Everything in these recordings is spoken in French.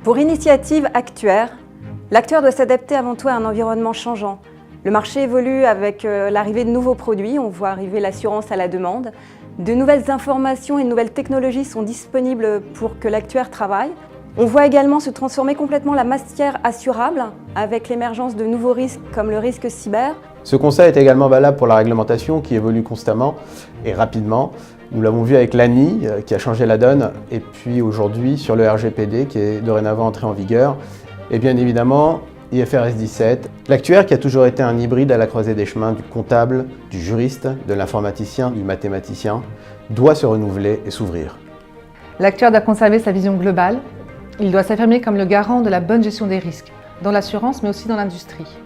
Pour Initiative Actuaire, l'actuaire doit s'adapter avant tout à un environnement changeant. Le marché évolue avec l'arrivée de nouveaux produits, on voit arriver l'assurance à la demande. De nouvelles informations et de nouvelles technologies sont disponibles pour que l'actuaire travaille. On voit également se transformer complètement la matière assurable avec l'émergence de nouveaux risques comme le risque cyber. Ce constat est également valable pour la réglementation qui évolue constamment et rapidement. Nous l'avons vu avec l'ANI qui a changé la donne et puis aujourd'hui sur le RGPD qui est dorénavant entré en vigueur. Et bien évidemment IFRS 17, l'actuaire qui a toujours été un hybride à la croisée des chemins du comptable, du juriste, de l'informaticien, du mathématicien, doit se renouveler et s'ouvrir. L'actuaire doit conserver sa vision globale. Il doit s'affirmer comme le garant de la bonne gestion des risques, dans l'assurance mais aussi dans l'industrie.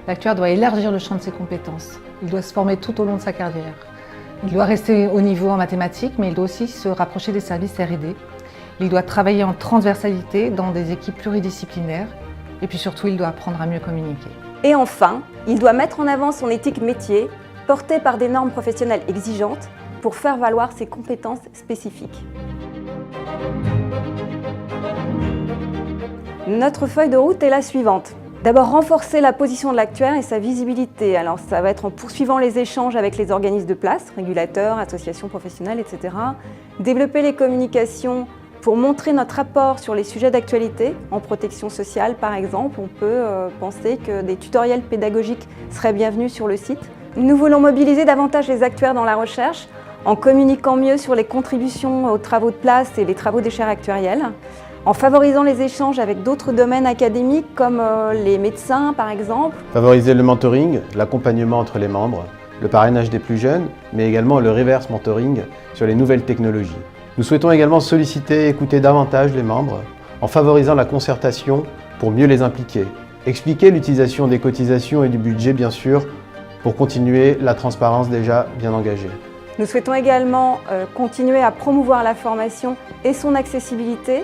L'actuaire doit élargir le champ de ses compétences. Il doit se former tout au long de sa carrière. Il doit rester au niveau en mathématiques, mais il doit aussi se rapprocher des services R&D. Il doit travailler en transversalité dans des équipes pluridisciplinaires. Et puis surtout, il doit apprendre à mieux communiquer. Et enfin, il doit mettre en avant son éthique métier, portée par des normes professionnelles exigeantes, pour faire valoir ses compétences spécifiques. Notre feuille de route est la suivante. D'abord, renforcer la position de l'actuaire et sa visibilité. Alors, ça va être en poursuivant les échanges avec les organismes de place, régulateurs, associations professionnelles, etc. Développer les communications pour montrer notre apport sur les sujets d'actualité. En protection sociale, par exemple, on peut penser que des tutoriels pédagogiques seraient bienvenus sur le site. Nous voulons mobiliser davantage les actuaires dans la recherche, en communiquant mieux sur les contributions aux travaux de place et les travaux des chaires actuarielles, en favorisant les échanges avec d'autres domaines académiques comme les médecins par exemple. Favoriser le mentoring, l'accompagnement entre les membres, le parrainage des plus jeunes, mais également le reverse mentoring sur les nouvelles technologies. Nous souhaitons également solliciter et écouter davantage les membres en favorisant la concertation pour mieux les impliquer. Expliquer l'utilisation des cotisations et du budget bien sûr pour continuer la transparence déjà bien engagée. Nous souhaitons également continuer à promouvoir la formation et son accessibilité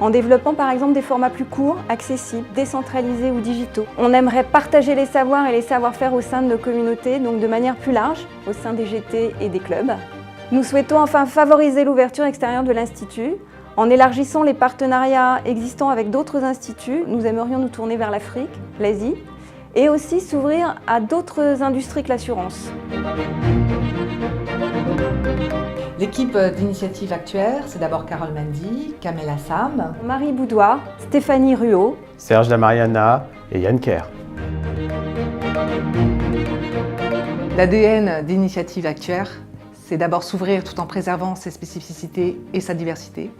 en développant par exemple des formats plus courts, accessibles, décentralisés ou digitaux. On aimerait partager les savoirs et les savoir-faire au sein de nos communautés, donc de manière plus large, au sein des GT et des clubs. Nous souhaitons enfin favoriser l'ouverture extérieure de l'Institut. En élargissant les partenariats existants avec d'autres instituts, nous aimerions nous tourner vers l'Afrique, l'Asie, et aussi s'ouvrir à d'autres industries que l'assurance. L'équipe d'Initiative Actuaire, c'est d'abord Carole Mendy, Kamel Assam, Marie Boudoir, Stéphanie Ruot, Serge Damariana et Yann Kerr. L'ADN d'Initiative Actuaire, c'est d'abord s'ouvrir tout en préservant ses spécificités et sa diversité,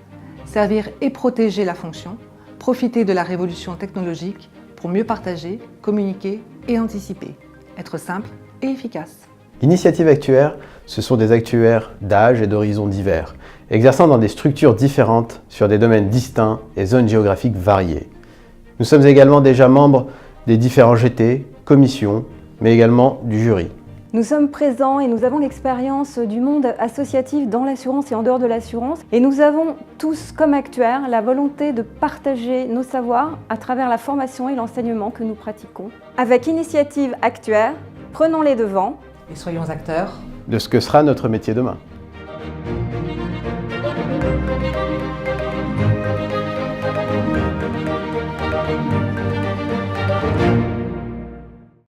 servir et protéger la fonction, profiter de la révolution technologique pour mieux partager, communiquer et anticiper, être simple et efficace. Initiative Actuaire, ce sont des actuaires d'âge et d'horizons divers, exerçant dans des structures différentes sur des domaines distincts et zones géographiques variées. Nous sommes également déjà membres des différents GT, commissions, mais également du jury. Nous sommes présents et nous avons l'expérience du monde associatif dans l'assurance et en dehors de l'assurance. Et nous avons tous, comme actuaires, la volonté de partager nos savoirs à travers la formation et l'enseignement que nous pratiquons. Avec Initiative Actuaire, prenons les devants et soyons acteurs de ce que sera notre métier demain.